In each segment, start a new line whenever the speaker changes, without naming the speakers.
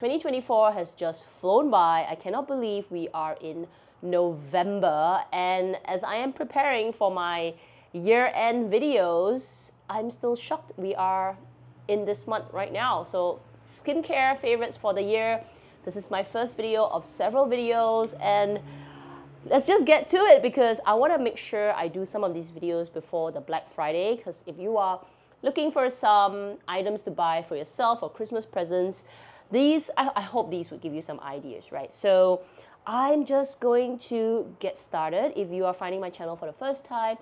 2024 has just flown by. I cannot believe we are in November, and as I am preparing for my year-end videos, I'm still shocked we are in this month right now. So skincare favorites for the year. This is my first video of several videos, and let's just get to it because I want to make sure I do some of these videos before the Black Friday, because if you are looking for some items to buy for yourself or Christmas presents, I hope these would give you some ideas, right? So I'm just going to get started. If you are finding my channel for the first time,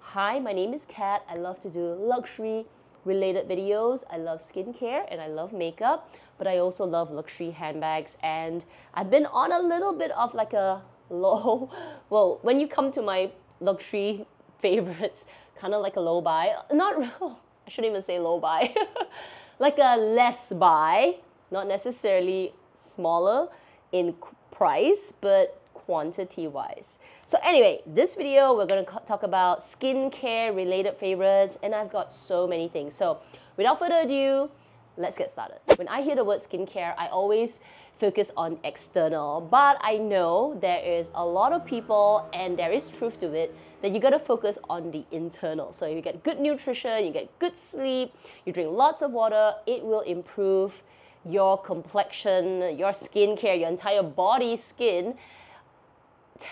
hi, my name is Kat. I love to do luxury related videos. I love skincare and I love makeup, but I also love luxury handbags, and I've been on a little bit of like a low, well, when you come to my luxury favorites, kind of like a low buy, not real, I shouldn't even say low buy, like a less buy, not necessarily smaller in price, but quantity wise. So anyway, this video we're going to talk about skincare related favorites, and I've got so many things. So without further ado, let's get started. When I hear the word skincare, I always focus on external, but I know there is a lot of people, and there is truth to it, that you gotta focus on the internal. So if you get good nutrition, you get good sleep, you drink lots of water, it will improve your complexion, your skincare, your entire body skin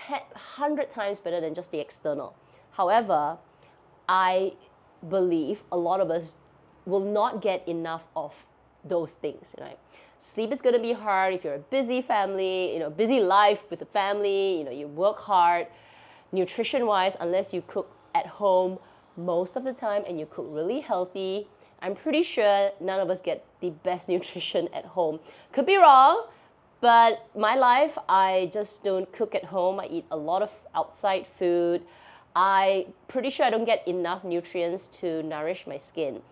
100 times better than just the external. However, I believe a lot of us will not get enough of those things, right? Sleep is going to be hard if you're a busy family, busy life with the family, you work hard. Nutrition-wise, unless you cook at home most of the time and you cook really healthy, I'm pretty sure none of us get the best nutrition at home. Could be wrong, but my life, I just don't cook at home. I eat a lot of outside food. I'm pretty sure I don't get enough nutrients to nourish my skin.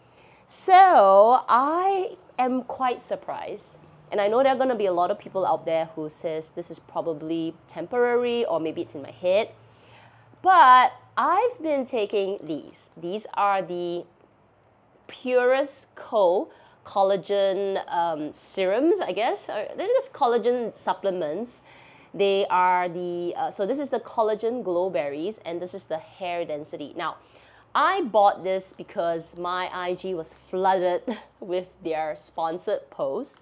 So I am quite surprised. And I know there are going to be a lot of people out there who says this is probably temporary, or maybe it's in my head. But I've been taking these. These are the Purest Co collagen serums, I guess. They're just collagen supplements. They are the, so this is the collagen glow berries, and this is the hair density. Now, I bought this because my IG was flooded with their sponsored posts.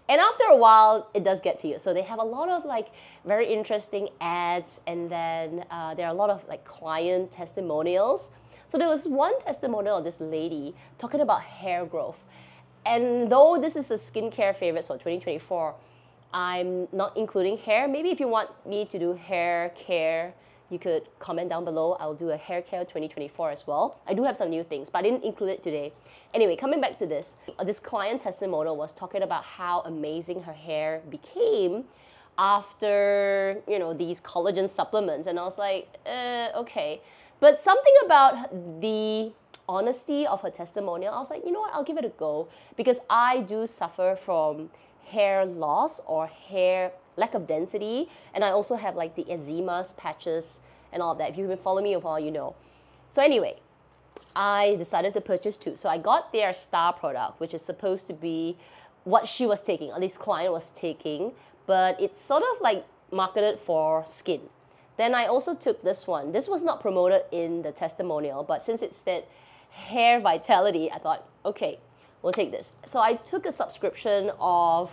And after a while, it does get to you. So they have a lot of like very interesting ads, and then there are a lot of like client testimonials. So there was one testimonial of this lady talking about hair growth. And though this is a skincare favorite for 2024, I'm not including hair. Maybe if you want me to do hair care, you could comment down below. I'll do a hair care 2024 as well. I do have some new things, but I didn't include it today. Anyway, coming back to this client testimonial was talking about how amazing her hair became after, these collagen supplements. And I was like, okay. But something about the honesty of her testimonial, I was like, you know what, I'll give it a go, because I do suffer from hair loss or hair lack of density, and I also have like the eczemas, patches, and all of that. If you've been following me for a while, you know. So anyway, I decided to purchase two. So I got their star product, which is supposed to be what she was taking, or this client was taking, but it's sort of like marketed for skin. Then I also took this one. This was not promoted in the testimonial, but since it said hair vitality, I thought, okay, we'll take this. So I took a subscription of,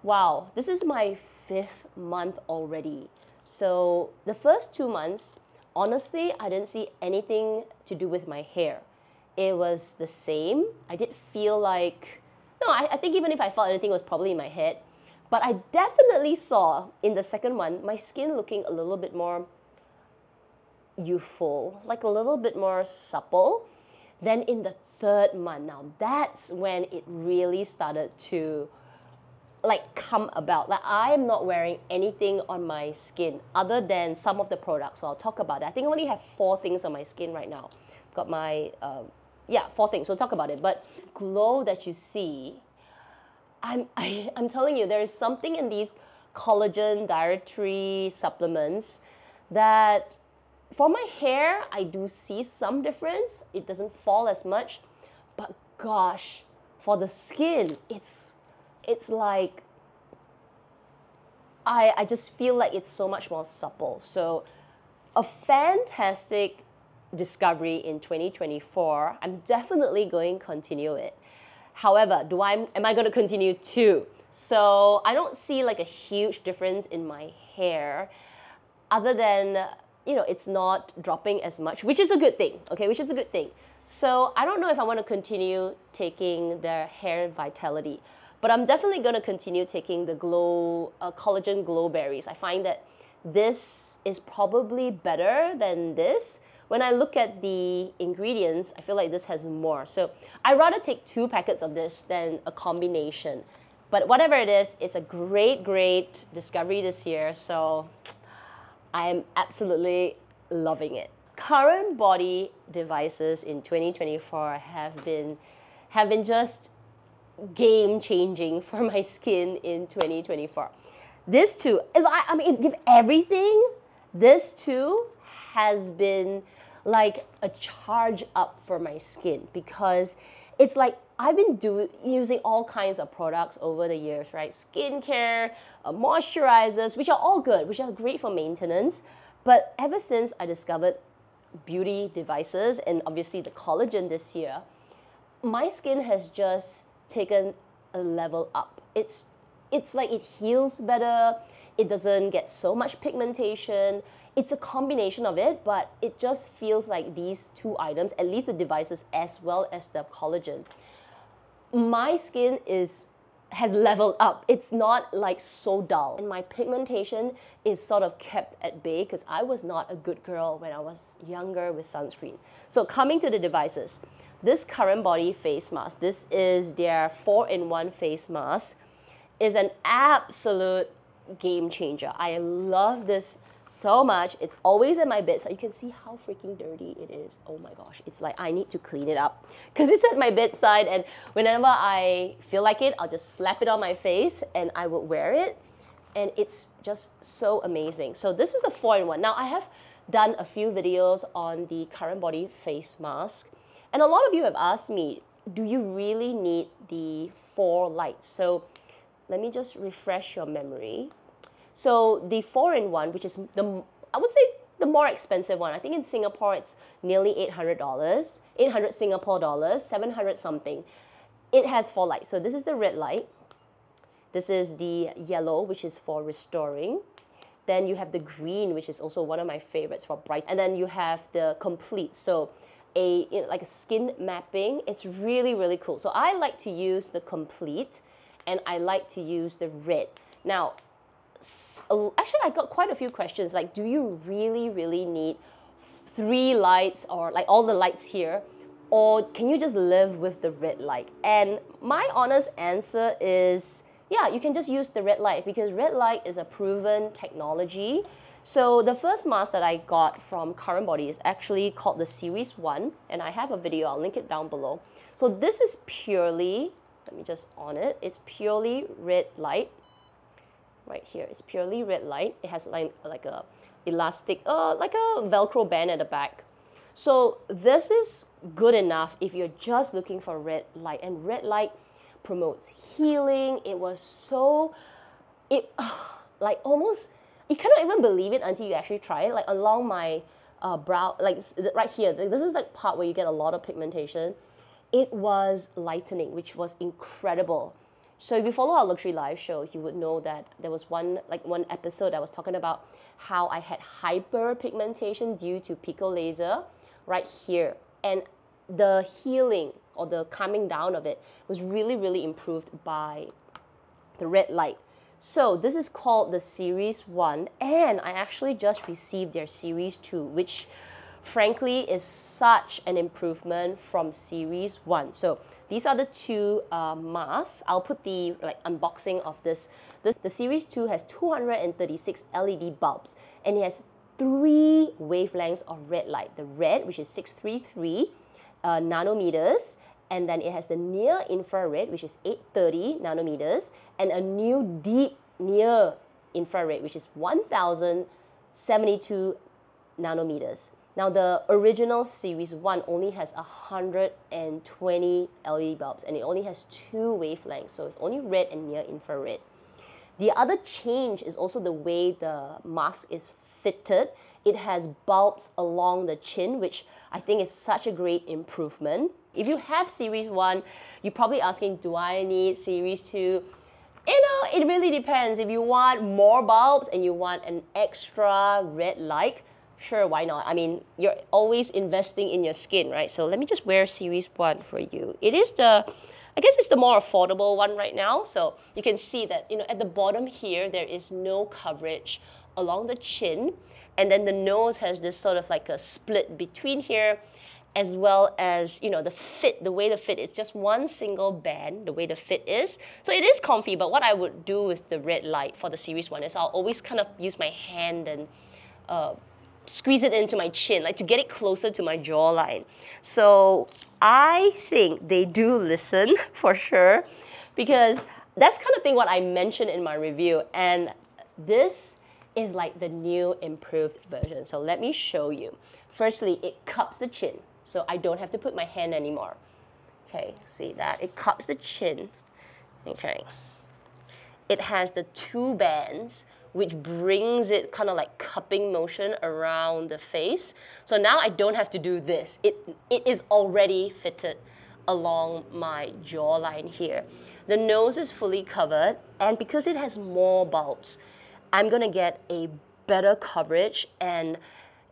wow, this is my 5th month already. So the first 2 months, honestly, I didn't see anything to do with my hair. It was the same. I did feel like, no, I think even if I felt anything, it was probably in my head. But I definitely saw in the second month, my skin looking a little bit more youthful, like a little bit more supple. Then in the third month, now that's when it really started to like come about. Like I am not wearing anything on my skin other than some of the products. So I'll talk about that. I think I only have 4 things on my skin right now. Got my, 4 things. We'll talk about it. But this glow that you see, I'm telling you, there is something in these collagen dietary supplements that for my hair, I do see some difference. It doesn't fall as much, but gosh, for the skin, it's it's like, I just feel like it's so much more supple. So a fantastic discovery in 2024. I'm definitely going to continue it. However, am I going to continue too? So I don't see like a huge difference in my hair other than, you know, it's not dropping as much, which is a good thing, okay, which is a good thing. So I don't know if I want to continue taking the hair vitality, but I'm definitely going to continue taking the collagen glow berries. I find that this is probably better than this. When I look at the ingredients, I feel like this has more. So I'd rather take 2 packets of this than a combination. But whatever it is, it's a great, great discovery this year. So I'm absolutely loving it. CurrentBody devices in 2024 have been just game-changing for my skin in 2024. This too, I mean, give everything, this too has been like a charge up for my skin, because it's like I've been using all kinds of products over the years, right? Skincare, moisturizers, which are all good, which are great for maintenance. But ever since I discovered beauty devices and obviously the collagen this year, my skin has just taken a level up. It's like it heals better, it doesn't get so much pigmentation. It's a combination of it, but it just feels like these 2 items, at least the devices as well as the collagen, my skin has leveled up. It's not like so dull. And my pigmentation is sort of kept at bay because I was not a good girl when I was younger with sunscreen. So coming to the devices, this CurrentBody face mask, this is their 4-in-1 face mask, is an absolute game changer. I love this so much. It's always at my bedside. You can see how freaking dirty it is. Oh my gosh, it's like I need to clean it up because it's at my bedside, and whenever I feel like it, I'll just slap it on my face and I would wear it, and it's just so amazing. So this is the 4-in-1. Now I have done a few videos on the CurrentBody face mask, and a lot of you have asked me, do you really need the 4 lights? So let me just refresh your memory. So the 4-in-1, which is I would say the more expensive one. I think in Singapore it's nearly $800, 800 Singapore dollars, 700 something. It has 4 lights. So this is the red light. This is the yellow, which is for restoring. Then you have the green, which is also one of my favorites for bright. And then you have the complete. So like a skin mapping. It's really, really cool. So I like to use the complete, and I like to use the red. Now, actually, I got quite a few questions like, do you really, really need 3 lights or like all the lights here? Or can you just live with the red light? And my honest answer is, yeah, you can just use the red light because red light is a proven technology. So the first mask that I got from CurrentBody is actually called the Series 1, and I have a video, I'll link it down below. So this is purely, let me just on it, it's purely red light. Right here, it's purely red light. It has like a elastic, like a Velcro band at the back. So this is good enough if you're just looking for red light, and red light promotes healing. It was so, like almost, you cannot even believe it until you actually try it. Like along my brow, like right here, this is like part where you get a lot of pigmentation. It was lightening, which was incredible. So if you follow our Luxury Live show, you would know that there was one episode I was talking about how I had hyperpigmentation due to pico laser right here. And the healing or the calming down of it was really, really improved by the red light. So this is called the Series 1, and I actually just received their Series 2, which frankly is such an improvement from Series 1. So these are the 2 masks. I'll put the unboxing of this. The Series 2 has 236 LED bulbs, and it has 3 wavelengths of red light. The red, which is 633 nanometers, and then it has the near infrared, which is 830 nanometers, and a new deep near infrared, which is 1072 nanometers. Now the original Series 1 only has 120 LED bulbs and it only has 2 wavelengths, so it's only red and near infrared. The other change is also the way the mask is fitted. It has bulbs along the chin, which I think is such a great improvement. If you have Series 1, you're probably asking, do I need Series 2? You know, it really depends. If you want more bulbs and you want an extra red light, sure, why not? I mean, you're always investing in your skin, right? So let me just wear Series 1 for you. It is I guess it's the more affordable one right now. So you can see that, you know, at the bottom here, there is no coverage along the chin. And then the nose has this sort of like a split between here, as well as, you know, the fit, the way the fit, it's just one single band, the way the fit is. So it is comfy, but what I would do with the red light for the Series 1 is I'll always kind of use my hand and squeeze it into my chin, like to get it closer to my jawline. So I think they do listen for sure, because that's kind of thing what I mentioned in my review, and this is like the new improved version. So let me show you. Firstly, it cups the chin, so I don't have to put my hand anymore. Okay, see that? It cups the chin. Okay. It has the 2 bands, which brings it kind of like cupping motion around the face. So now I don't have to do this. It is already fitted along my jawline here. The nose is fully covered, and because it has more bulbs, I'm gonna get a better coverage, and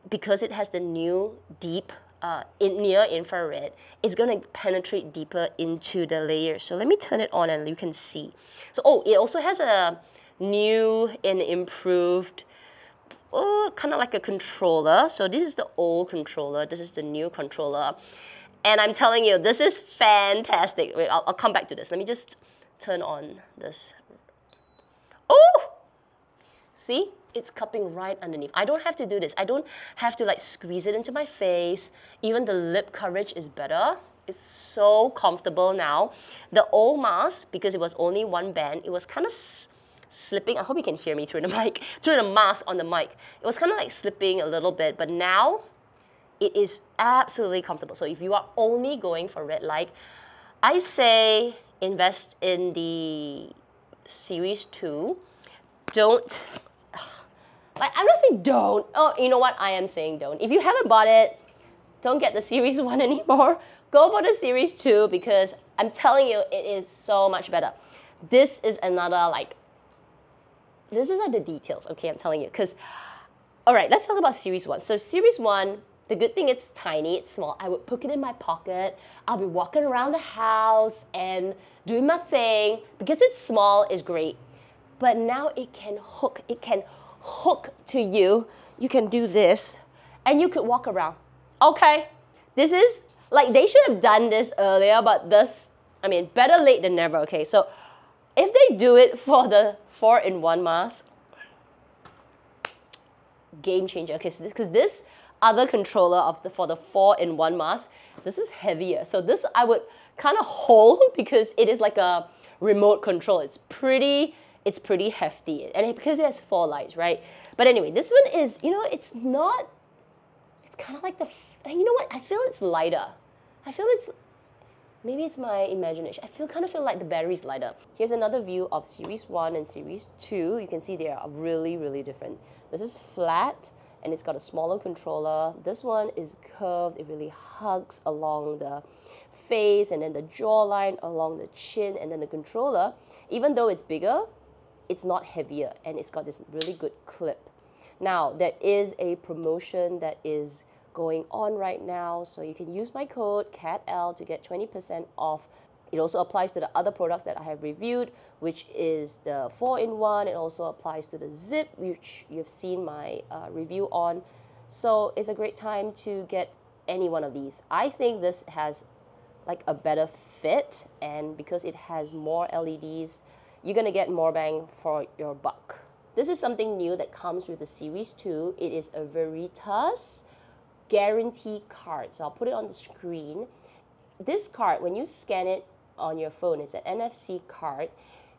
because it has the new deep near infrared, it's gonna penetrate deeper into the layers. So let me turn it on and you can see. So, oh, it also has a new and improved, kind of like a controller. So this is the old controller, this is the new controller. And I'm telling you, this is fantastic. Wait, I'll come back to this. Let me just turn on this. Oh! See? It's cupping right underneath. I don't have to do this. I don't have to like squeeze it into my face. Even the lip coverage is better. It's so comfortable now. The old mask, because it was only 1 band, it was kind of slipping. I hope you can hear me through the mic, through the mask on the mic. It was kind of like slipping a little bit, but now it is absolutely comfortable. So if you are only going for red light, I say invest in the Series 2. Don't, like, I'm not saying don't. Oh, you know what? I am saying don't. If you haven't bought it, don't get the Series 1 anymore. Go for the Series 2, because I'm telling you, it is so much better. This is another, like, this is like the details, okay, I'm telling you. Because, all right, let's talk about Series 1. So Series 1, the good thing, it's tiny, it's small. I would put it in my pocket. I'll be walking around the house and doing my thing. Because it's small, it's great. But now it can hook. It can hook to you. You can do this, and you could walk around. Okay, this is, like, they should have done this earlier, but this, I mean, better late than never, okay? So if they do it for the 4-in-1 mask, game changer. Okay, so because this other controller for the 4-in-1 mask, this is heavier. So this I would kind of hold, because it is like a remote control. It's pretty hefty, and because it has 4 lights, right? But anyway, this one is, you know, it's not, it's kind of like the, you know what? I feel it's lighter. I feel it's, maybe it's my imagination. I kind of feel like the battery's lighter. Here's another view of Series 1 and Series 2. You can see they are really, really different. This is flat, and it's got a smaller controller. This one is curved. It really hugs along the face, and then the jawline, along the chin, and then the controller, even though it's bigger, it's not heavier, and it's got this really good clip. Now, there is a promotion that is going on right now, so you can use my code CATL to get 20% off. It also applies to the other products that I have reviewed, which is the 4-in-1. It also applies to the Zip, which you've seen my review on. So it's a great time to get any one of these. I think this has like a better fit, and because it has more LEDs, you're gonna get more bang for your buck. This is something new that comes with the Series 2. It is a Veritas guarantee card. So I'll put it on the screen. This card, when you scan it on your phone, it's an NFC card.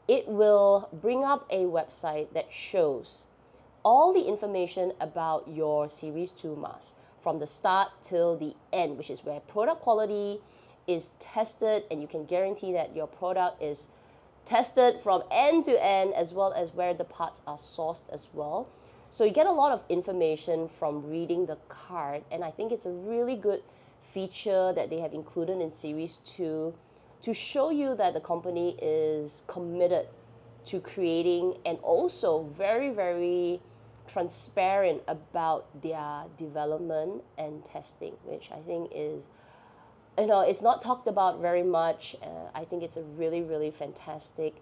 It will bring up a website that shows all the information about your Series 2 mask. from the start till the end, which is where product quality is tested, and you can guarantee that your product is tested from end to end, as well as where the parts are sourced as well. So you get a lot of information from reading the card, and I think it's a really good feature that they have included in Series 2 to show you that the company is committed to creating and also very, very transparent about their development and testing, which I think is, it's not talked about very much. I think it's a really, really fantastic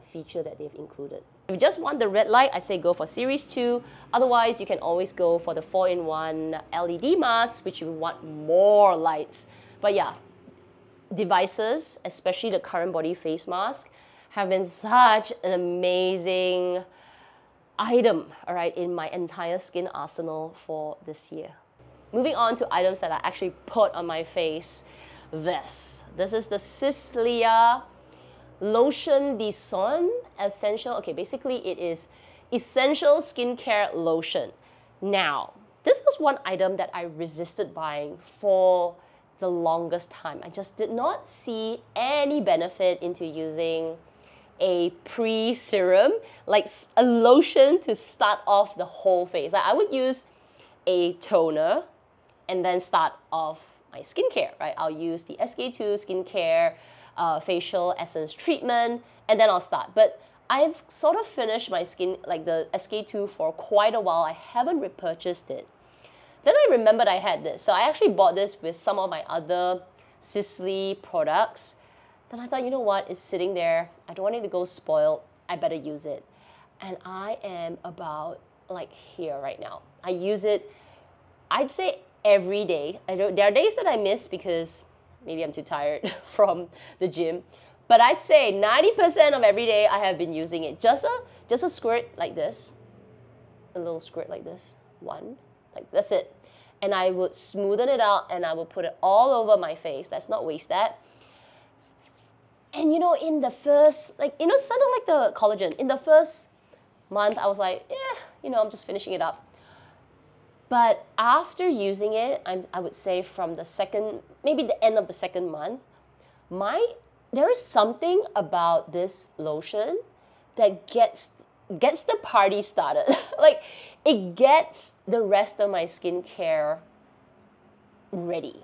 feature that they've included. If you just want the red light, I say go for Series 2. Otherwise, you can always go for the 4-in-1 LED mask, which you want more lights. But yeah, devices, especially the CurrentBody face mask, have been such an amazing item, all right, in my entire skin arsenal for this year. Moving on to items that I actually put on my face. This is the Cyslia Lotion de Son Essential. Okay, basically it is essential skincare lotion. Now, this was one item that I resisted buying for the longest time. I just did not see any benefit into using a pre-serum, like a lotion to start off the whole face. Like I would use a toner and then start off my skincare, right? I'll use the SK-II skincare facial essence treatment, and then I'll start. But I've sort of finished my skin, like the SK-II, for quite a while. I haven't repurchased it. Then I remembered I had this. So I actually bought this with some of my other Cyslia products. Then I thought, you know what, it's sitting there. I don't want it to go spoiled. I better use it. And I am about like here right now. I use it, I'd say every day. There are days that I miss because maybe I'm too tired from the gym. But I'd say 90% of every day I have been using it. Just a squirt like this. A little squirt like this. One. Like that's it. And I would smoothen it out and I would put it all over my face. Let's not waste that. And in the first, sort of like the collagen, in the first month, I was like, I'm just finishing it up. But after using it, I would say from the second, maybe the end of the second month, there is something about this lotion that gets the party started. Like it gets the rest of my skincare ready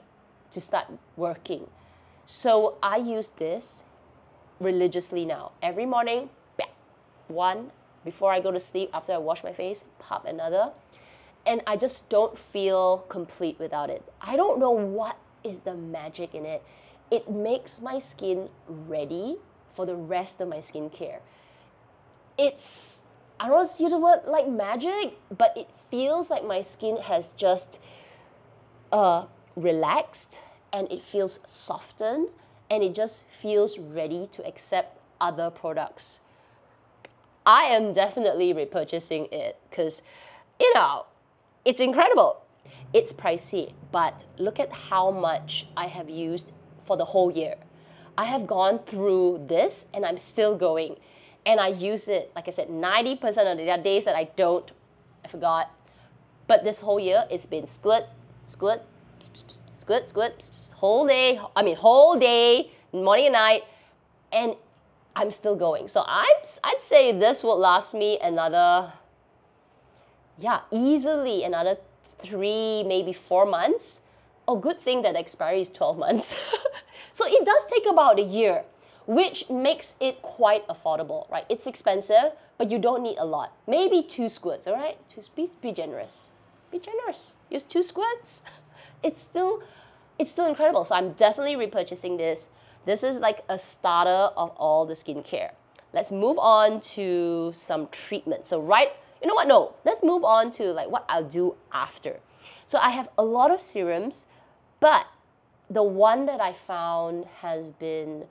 to start working. So I use this religiously now. Every morning, one. Before I go to sleep, after I wash my face, pop another. And I just don't feel complete without it. I don't know what is the magic in it. It makes my skin ready for the rest of my skincare. It's, I don't want to use the word like magic, but it feels like my skin has just relaxed, and it feels softened, and it just feels ready to accept other products. I am definitely repurchasing it because, it's incredible. It's pricey, but look at how much I have used for the whole year. I have gone through this and I'm still going. And I use it, like I said, 90% of the days that I don't, I forgot. But this whole year, it's been squirt, whole day, morning and night, and I'm still going. So I'd say this will last me another, easily another 3, maybe 4 months. Oh, good thing that the expiry is 12 months. So it does take about a year, which makes it quite affordable, right? It's expensive, but you don't need a lot. Maybe 2 squirts, all right? Be generous. Be generous. Use 2 squirts. It's still incredible. So I'm definitely repurchasing this. This is like a starter of all the skincare. Let's move on to some treatment. So let's move on to like what I'll do after. So I have a lot of serums, but the one that I found has been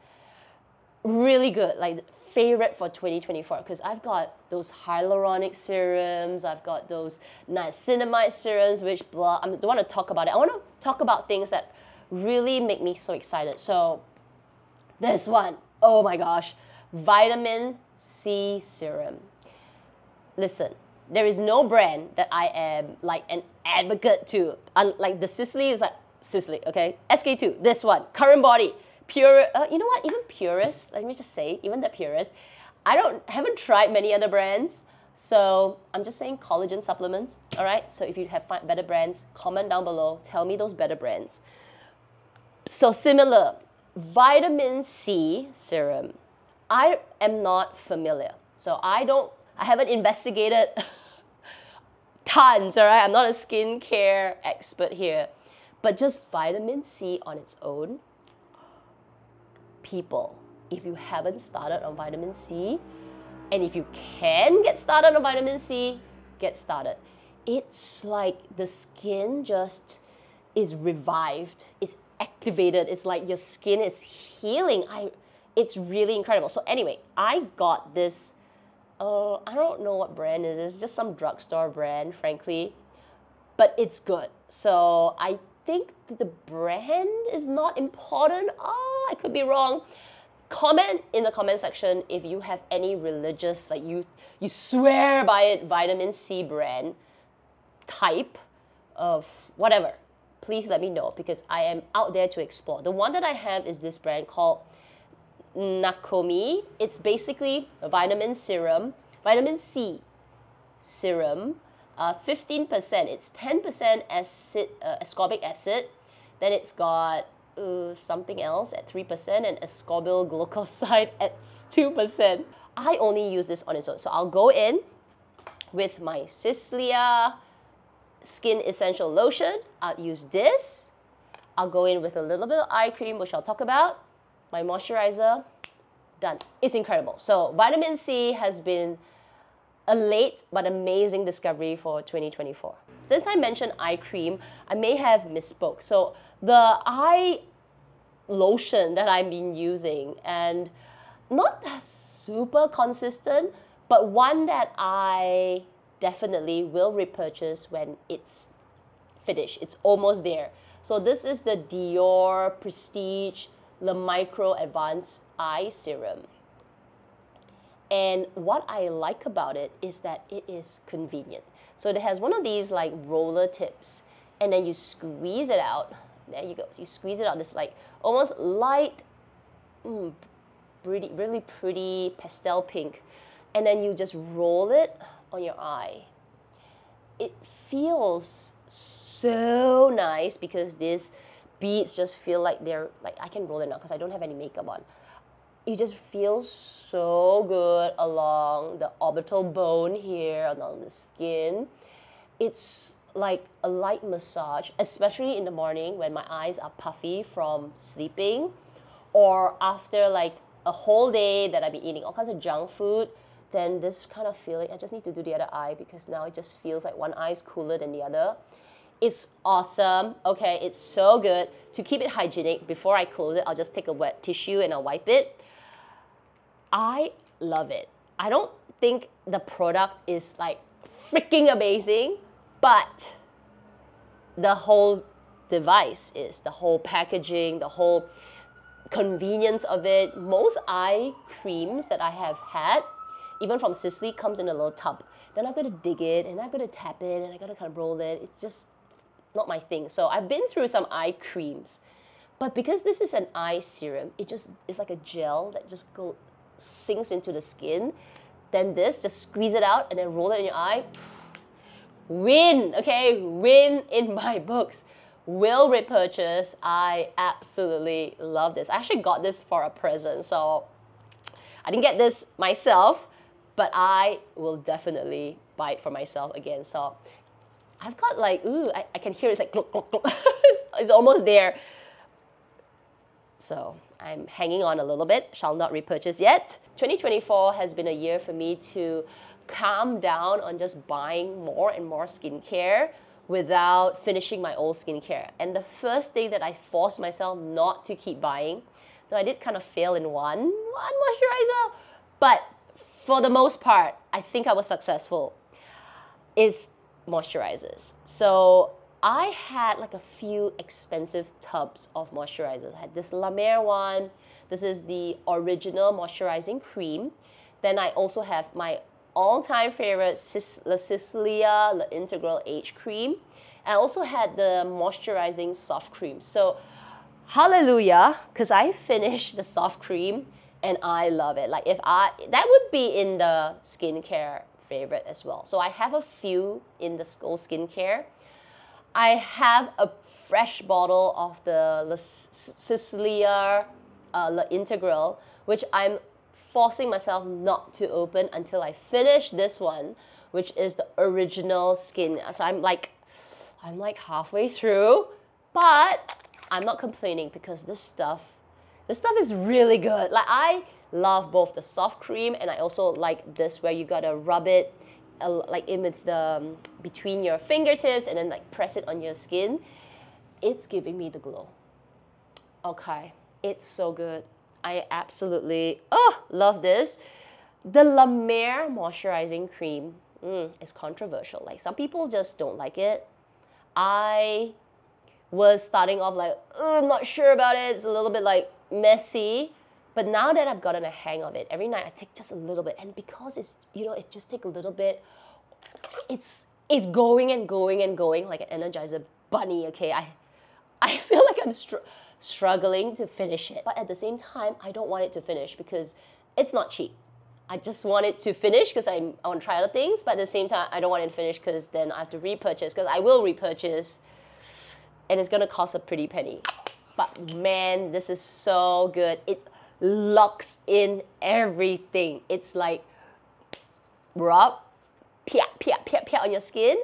really good, like favorite for 2024, because I've got those hyaluronic serums, I've got those niacinamide serums, which I don't want to talk about it. I want to talk about things that really make me so excited. So this one, oh my gosh, Vitamin C Serum. Listen, There is no brand that I am like an advocate to. Like the Sisley is like Sisley, okay? SK2, this one, CurrentBody, Pure. You know what? Even Purist. Let me just say, even the Purist. Haven't tried many other brands. So I'm just saying collagen supplements, all right? So if you have better brands, comment down below. Tell me those better brands. So similar, vitamin C serum. I am not familiar. So I haven't investigated tons, all right? I'm not a skincare expert here. But just vitamin C on its own, people, if you haven't started on vitamin C, and if you can get started on vitamin C, get started. It's like the skin just is revived, it's activated, it's like your skin is healing. It's really incredible. So anyway, I got this, I don't know what brand it is, just some drugstore brand, frankly, but it's good. So I think the brand is not important. I could be wrong. Comment in the comment section if you have any religious, like you swear by it, vitamin C brand, type of whatever. Please let me know because I am out there to explore. The one that I have is this brand called Nacomi. It's basically a vitamin serum, vitamin C serum, 15%. It's 10% ascorbic acid. Then it's got something else at 3% and ascorbyl glucoside at 2%. I only use this on its own. So I'll go in with my Cyslia Skin Essential Lotion. I'll use this. I'll go in with a little bit of eye cream, which I'll talk about. My moisturizer, done. It's incredible. So vitamin C has been a late but amazing discovery for 2024. Since I mentioned eye cream, I may have misspoke. So the eye lotion that I've been using, and not super consistent, but one that I definitely will repurchase when it's finished. It's almost there. So this is the Dior Prestige Le Micro Advanced Eye Serum. And what I like about it is that it is convenient. So it has one of these like roller tips, and then you squeeze it out. There you go. You squeeze it out. This like almost light, really pretty pastel pink, and then you just roll it on your eye. It feels so nice because these beads just feel like they're like, I can roll it now because I don't have any makeup on. It just feels so good along the orbital bone here, along the skin. It's like a light massage, especially in the morning when my eyes are puffy from sleeping, or after like a whole day that I've been eating all kinds of junk food. Then this kind of feeling, I just need to do the other eye because now it just feels like one eye is cooler than the other. It's awesome, okay? It's so good. To keep it hygienic, before I close it, I'll just take a wet tissue and I'll wipe it. I love it. I don't think the product is like freaking amazing, but the whole device is, the whole packaging, the whole convenience of it. Most eye creams that I have had, even from Sisley, comes in a little tub. Then I've got to dig it, and I've got to tap it, and I've got to kind of roll it. It's just not my thing. So I've been through some eye creams, but because this is an eye serum, it's like a gel that just sinks into the skin. Then this, just squeeze it out and then roll it in your eye. Win, okay? Win in my books. Will repurchase. I absolutely love this. I actually got this for a present, so I didn't get this myself, but I will definitely buy it for myself again. So I've got like, I can hear it like gluk, gluk, gluk. It's almost there. So I'm hanging on a little bit, shall not repurchase yet. 2024 has been a year for me to calm down on just buying more and more skincare without finishing my old skincare. And the first thing that I forced myself not to keep buying, so I did kind of fail in one moisturizer, but for the most part, I think I was successful, is moisturizers. So I had like a few expensive tubs of moisturizers. I had this La Mer one. This is the original moisturizing cream. Then I also have my all-time favorite, La Sicilia La Integral Age Cream. I also had the Moisturizing Soft Cream. So, hallelujah, because I finished the soft cream and I love it. Like that would be in the skincare favorite as well. So I have a few in the Skull Skincare. I have a fresh bottle of the La Sicilia La Integral, which I'm forcing myself not to open until I finish this one, which is the original skin. So I'm like halfway through, but I'm not complaining because this stuff is really good. Like I love both the soft cream and I also like this where you gotta rub it like in with the between your fingertips and then like press it on your skin. It's giving me the glow. Okay, it's so good. I absolutely love this. The La Mer Moisturizing Cream is controversial. Like some people just don't like it. I was starting off like, I'm not sure about it. It's a little bit like messy. But now that I've gotten a hang of it, every night I take just a little bit. And because it's, it just take a little bit, it's going and going and going like an Energizer bunny, okay? I feel like I'm struggling to finish it. But at the same time, I don't want it to finish because it's not cheap. I just want it to finish because I want to try other things. But at the same time, I don't want it to finish because then I have to repurchase because I will repurchase. And it's going to cost a pretty penny. But man, this is so good. It locks in everything. It's like rub, pia, pia, pia, pia on your skin,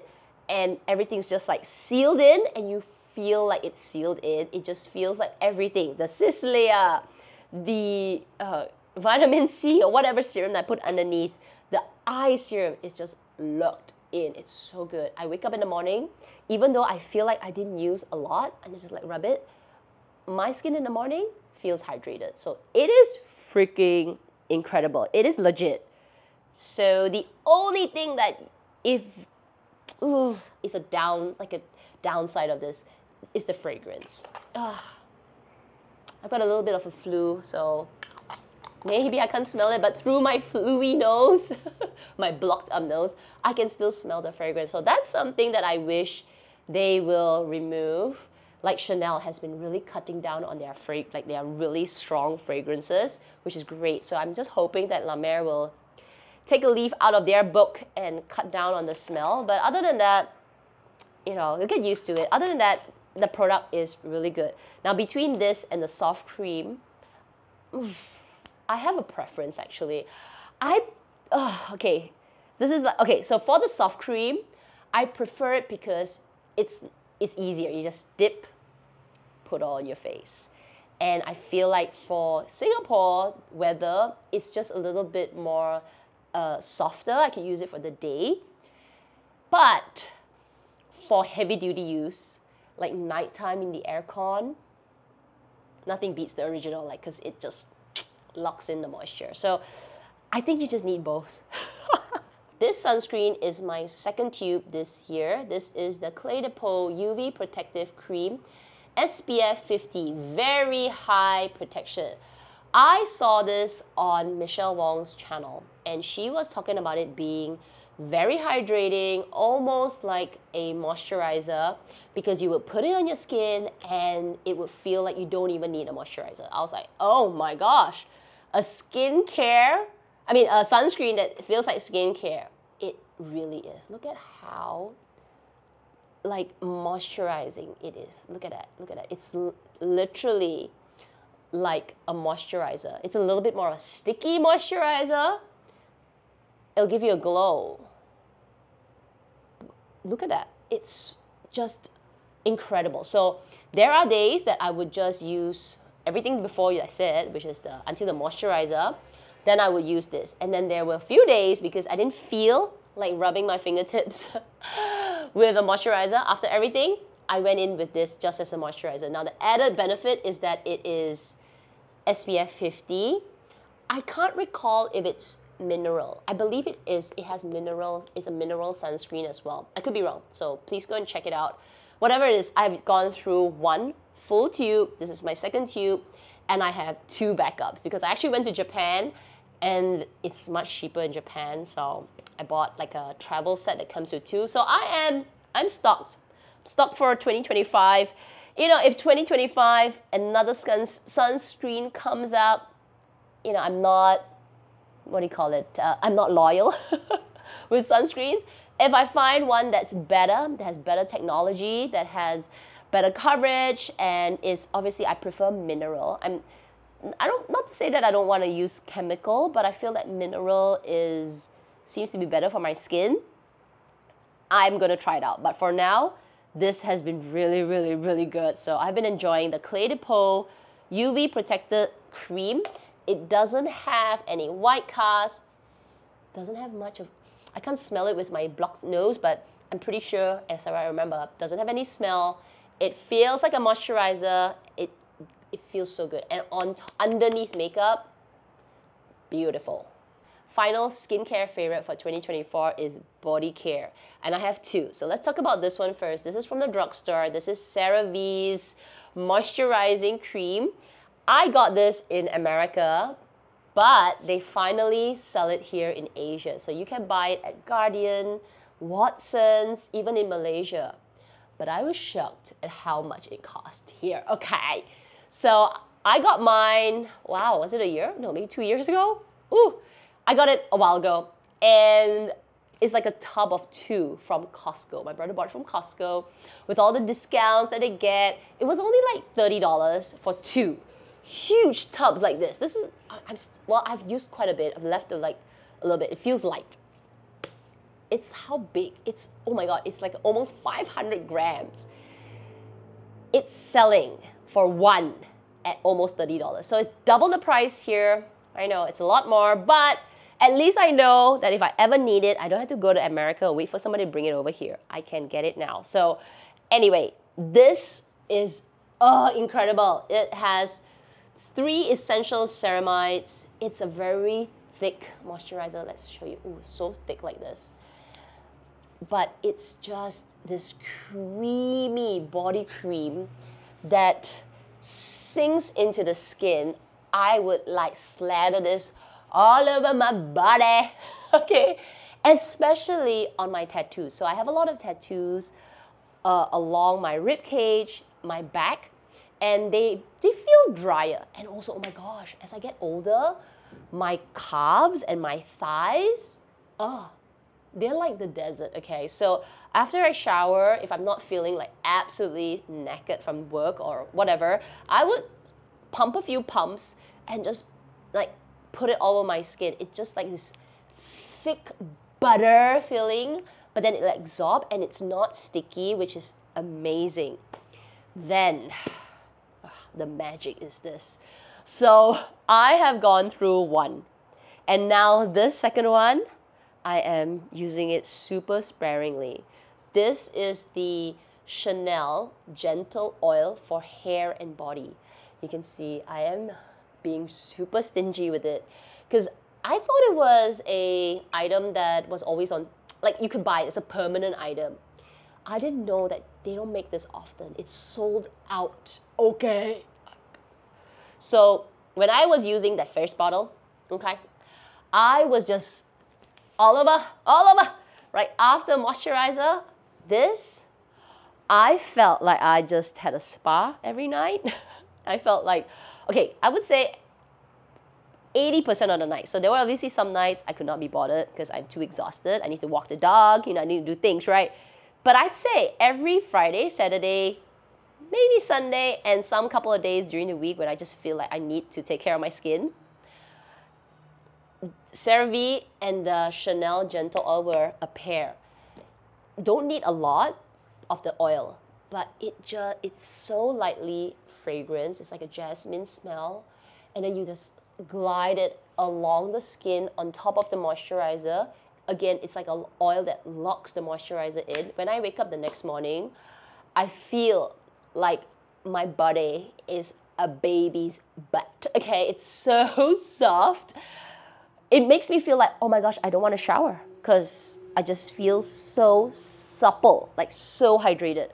and everything's just like sealed in, and you feel like it's sealed in. It just feels like everything. The Sicilia, the vitamin C or whatever serum that I put underneath, the eye serum is just locked in. It's so good. I wake up in the morning, even though I feel like I didn't use a lot, and just like rub it, my skin in the morning feels hydrated. So it is freaking incredible. It is legit. So the only thing that is a downside of this is the fragrance. I've got a little bit of a flu, so maybe I can't smell it, but through my fluey nose, my blocked up nose, I can still smell the fragrance. So that's something that I wish they will remove. Like Chanel has been really cutting down on their their really strong fragrances, which is great. So I'm just hoping that La Mer will take a leaf out of their book and cut down on the smell. But other than that, you'll get used to it. Other than that, the product is really good. Now between this and the soft cream, I have a preference actually. Okay, this is like, okay, so for the soft cream, I prefer it because it's easier. You just dip, put all on your face. And I feel like for Singapore weather, it's just a little bit more softer. I can use it for the day. But for heavy duty use, like nighttime in the aircon, nothing beats the original, because it just locks in the moisture. So I think you just need both. This sunscreen is my second tube this year. This is the Clé de Peau UV Protective Cream, SPF 50, very high protection. I saw this on Michelle Wong's channel, and she was talking about it being very hydrating, almost like a moisturizer, because you would put it on your skin and it would feel like you don't even need a moisturizer. I was like, oh my gosh, a sunscreen that feels like skincare. It really is. Look at how moisturizing it is. Look at that. Look at that. It's literally like a moisturizer. It's a little bit more of a sticky moisturizer. It'll give you a glow. Look at that. It's just incredible. So there are days that I would just use everything before I said, which is until the moisturizer. Then I would use this. And then there were a few days because I didn't feel like rubbing my fingertips with a moisturizer. After everything, I went in with this just as a moisturizer. Now the added benefit is that it is SPF 50. I can't recall if it's mineral. I believe it is. It has minerals. It's a mineral sunscreen as well. I could be wrong, so please go and check it out. Whatever it is, I've gone through one full tube. This is my second tube, and I have two backups because I actually went to Japan and it's much cheaper in Japan. So I bought like a travel set that comes with two. So I'm stocked for 2025. You know, if 2025 another sunscreen comes out, you know, I'm not, what do you call it? I'm not loyal with sunscreens. If I find one that's better, that has better technology, that has better coverage, and is obviously I prefer mineral. I don't, not to say that I don't want to use chemical, but I feel that mineral seems to be better for my skin. I'm gonna try it out. But for now, this has been really, really, really good. So I've been enjoying the Clé de Peau UV Protected Cream. It doesn't have any white cast, doesn't have much of, I can't smell it with my blocked nose, but I'm pretty sure, as I remember, doesn't have any smell. It feels like a moisturizer. It feels so good. And underneath makeup, beautiful. Final skincare favorite for 2024 is body care. And I have two. So let's talk about this one first. This is from the drugstore. This is Cerave's Moisturizing Cream. I got this in America, but they finally sell it here in Asia. So you can buy it at Guardian, Watson's, even in Malaysia. But I was shocked at how much it cost here. Okay, so I got mine, wow, was it a year? No, maybe 2 years ago? Ooh, I got it a while ago. And it's like a tub of two from Costco. My brother bought it from Costco with all the discounts that they get. It was only like $30 for two huge tubs like this. This is, well, I've used quite a bit. I've left it like a little bit. It feels light. It's how big? It's, oh my God, it's like almost 500 grams. It's selling for one at almost $30. So it's double the price here. I know it's a lot more, but at least I know that if I ever need it, I don't have to go to America and wait for somebody to bring it over here. I can get it now. So anyway, this is incredible. It has 3 essential ceramides. It's a very thick moisturizer. Let's show you. Ooh, so thick like this. But it's just this creamy body cream that sinks into the skin. I would like slather this all over my body, okay? Especially on my tattoos. So I have a lot of tattoos along my rib cage, my back, and they feel drier. And also, oh my gosh, as I get older, my calves and my thighs, they're like the desert, okay? So after I shower, if I'm not feeling like absolutely knackered from work or whatever, I would pump a few pumps and just like put it all over my skin. It's just like this thick butter feeling, but then it like absorbs and it's not sticky, which is amazing. Then, the magic is this. So I have gone through one, and now this second one, I am using it super sparingly. This is the Chanel Gentle Oil for hair and body. You can see I am being super stingy with it because I thought it was a item that was always on, like you could buy it, it's a permanent item. I didn't know that they don't make this often. It's sold out, okay? So when I was using that first bottle, okay, I was just all over, right after moisturizer, this, I felt like I just had a spa every night. I felt like, okay, I would say 80% of the night. So there were obviously some nights I could not be bothered because I'm too exhausted. I need to walk the dog, you know, I need to do things, right? But I'd say every Friday, Saturday, maybe Sunday, and some couple of days during the week when I just feel like I need to take care of my skin, Cerave and the Chanel Gentle Oil were a pair. Don't need a lot of the oil, but it's so lightly fragrance. It's like a jasmine smell, and then you just glide it along the skin on top of the moisturizer. Again, it's like an oil that locks the moisturizer in. When I wake up the next morning, I feel like my body is a baby's butt, okay? It's so soft. It makes me feel like, oh my gosh, I don't want to shower because I just feel so supple, like so hydrated.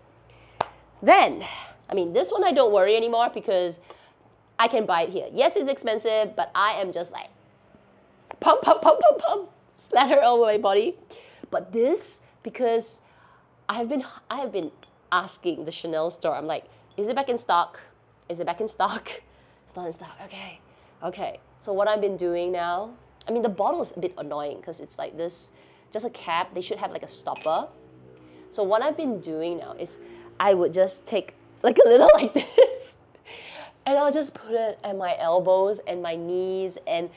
Then, I mean, this one I don't worry anymore because I can buy it here. Yes, it's expensive, but I am just like, pump, slather over my body. But this, because I have been asking the Chanel store, I'm like, is it back in stock? Is it back in stock? It's not in stock. Okay, okay. So what I've been doing now, I mean, the bottle is a bit annoying because it's like this, just a cap. They should have like a stopper. So what I've been doing now is I would just take like a little like this, and I'll just put it at my elbows and my knees and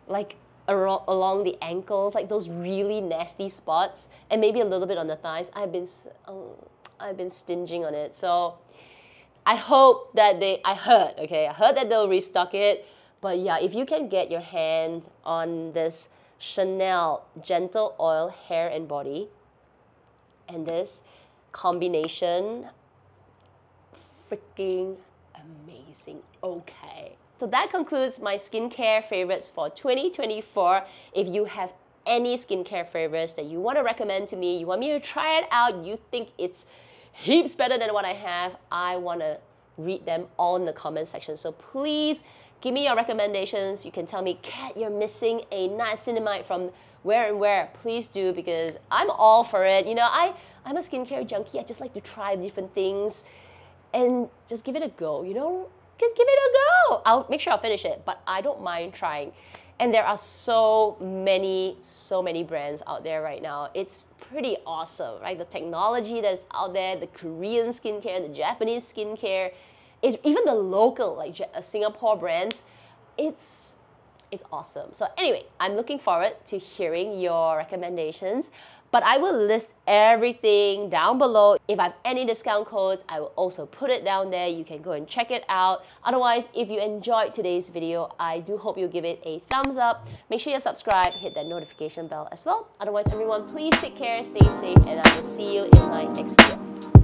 like along the ankles, like those really nasty spots, and maybe a little bit on the thighs. I've been stinging on it. So I hope that I heard that they'll restock it. But yeah, if you can get your hand on this Chanel Gentle Oil Hair and Body, and this combination, freaking amazing. Okay. So that concludes my skincare favorites for 2024. If you have any skincare favorites that you want to recommend to me, you want me to try it out, you think it's heaps better than what I have, I want to read them all in the comment section. So please give me your recommendations. You can tell me, Kat, you're missing a niacinamide from where and where. Please do, because I'm all for it. You know, I'm a skincare junkie. I just like to try different things and just give it a go, you know? Just give it a go. I'll make sure I'll finish it, but I don't mind trying. And there are so many brands out there right now. It's pretty awesome, right? The technology that's out there, the Korean skincare, the Japanese skincare, even the local, like Singapore brands, it's awesome. So anyway, I'm looking forward to hearing your recommendations, but I will list everything down below. If I have any discount codes, I will also put it down there. You can go and check it out. Otherwise, if you enjoyed today's video, I do hope you give it a thumbs up. Make sure you subscribe, hit that notification bell as well. Otherwise, everyone, please take care, stay safe, and I will see you in my next video.